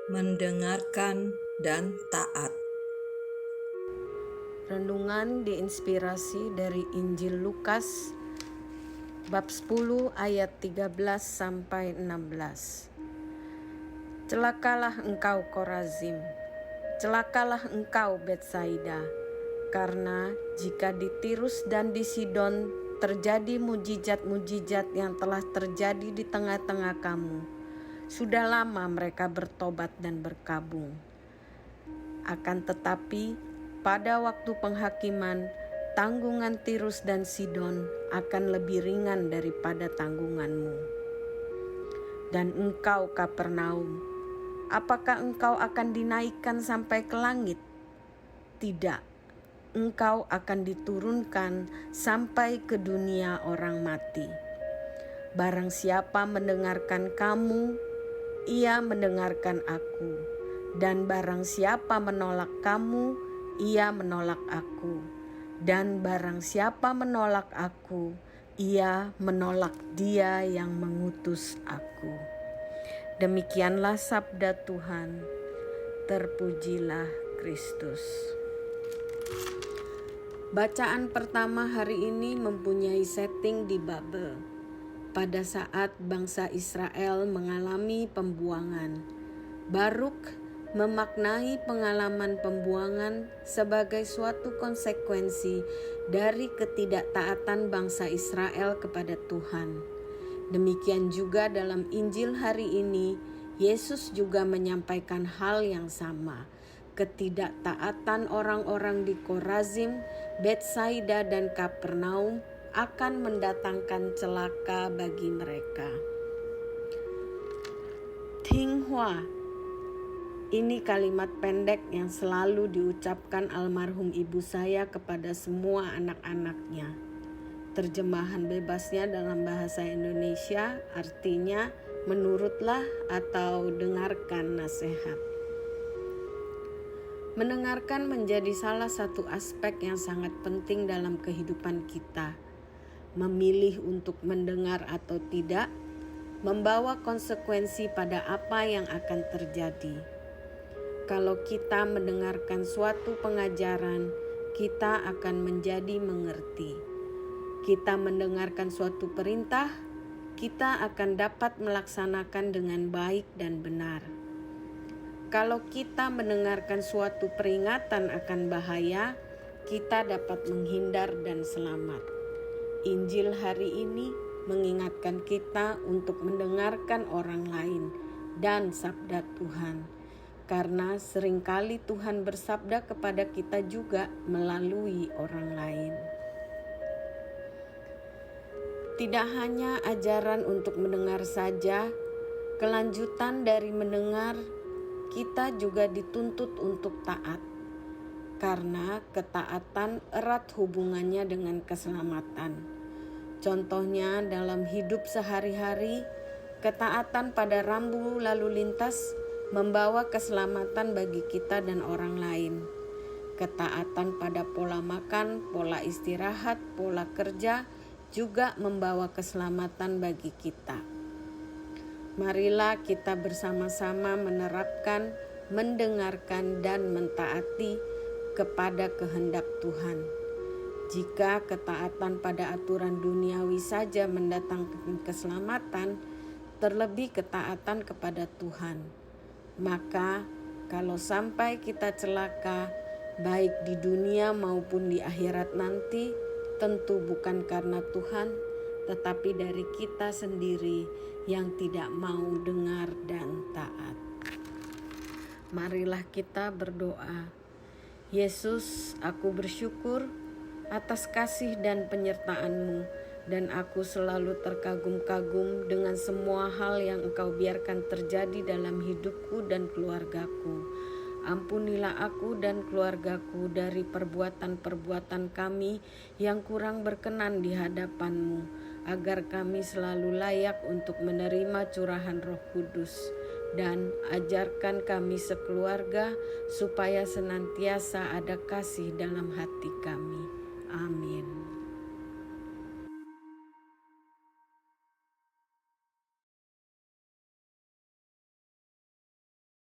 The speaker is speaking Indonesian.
mendengarkan dan taat. Renungan diinspirasi dari Injil Lukas bab 10 ayat 13 sampai 16. Celakalah engkau Korazim, celakalah engkau Betsaida, karena jika di Tirus dan di Sidon terjadi mujizat-mujizat yang telah terjadi di tengah-tengah kamu, sudah lama mereka bertobat dan berkabung. Akan tetapi pada waktu penghakiman, tanggungan Tirus dan Sidon akan lebih ringan daripada tanggunganmu. Dan engkau Kapernaum, apakah engkau akan dinaikkan sampai ke langit? Tidak, engkau akan diturunkan sampai ke dunia orang mati. Barang siapa mendengarkan kamu, ia mendengarkan aku. Dan barang siapa menolak kamu, ia menolak aku. Dan barang siapa menolak aku, ia menolak Dia yang mengutus aku. Demikianlah sabda Tuhan. Terpujilah Kristus. Bacaan pertama hari ini mempunyai setting di Babel. Pada saat bangsa Israel mengalami pembuangan, Baruk memaknai pengalaman pembuangan sebagai suatu konsekuensi dari ketidaktaatan bangsa Israel kepada Tuhan. Demikian juga dalam Injil hari ini, Yesus juga menyampaikan hal yang sama. Ketidaktaatan orang-orang di Korazim, Betsaida, dan Kapernaum akan mendatangkan celaka bagi mereka. Tinghua, ini kalimat pendek yang selalu diucapkan almarhum ibu saya kepada semua anak-anaknya. Terjemahan bebasnya dalam bahasa Indonesia artinya menurutlah atau dengarkan nasihat. Mendengarkan menjadi salah satu aspek yang sangat penting dalam kehidupan kita. Memilih untuk mendengar atau tidak membawa konsekuensi pada apa yang akan terjadi. Kalau kita mendengarkan suatu pengajaran, kita akan menjadi mengerti. Kita mendengarkan suatu perintah, kita akan dapat melaksanakan dengan baik dan benar. Kalau kita mendengarkan suatu peringatan akan bahaya, kita dapat menghindar dan selamat. Injil hari ini mengingatkan kita untuk mendengarkan orang lain dan sabda Tuhan. Karena seringkali Tuhan bersabda kepada kita juga melalui orang lain. Tidak hanya ajaran untuk mendengar saja, kelanjutan dari mendengar, kita juga dituntut untuk taat. Karena ketaatan erat hubungannya dengan keselamatan. Contohnya dalam hidup sehari-hari, ketaatan pada rambu lalu lintas membawa keselamatan bagi kita dan orang lain. Ketaatan pada pola makan, pola istirahat, pola kerja juga membawa keselamatan bagi kita. Marilah kita bersama-sama menerapkan, mendengarkan, dan mentaati kepada kehendak Tuhan. Jika ketaatan pada aturan duniawi saja mendatangkan keselamatan, terlebih ketaatan kepada Tuhan. Maka kalau sampai kita celaka, baik di dunia maupun di akhirat nanti, tentu bukan karena Tuhan, tetapi dari kita sendiri yang tidak mau dengar dan taat. Marilah kita berdoa. Yesus, aku bersyukur atas kasih dan penyertaan-Mu, dan aku selalu terkagum-kagum dengan semua hal yang Engkau biarkan terjadi dalam hidupku dan keluargaku. Ampunilah aku dan keluargaku dari perbuatan-perbuatan kami yang kurang berkenan di hadapan-Mu, agar kami selalu layak untuk menerima curahan Roh Kudus. Dan ajarkan kami sekeluarga supaya senantiasa ada kasih dalam hati kami. Amin.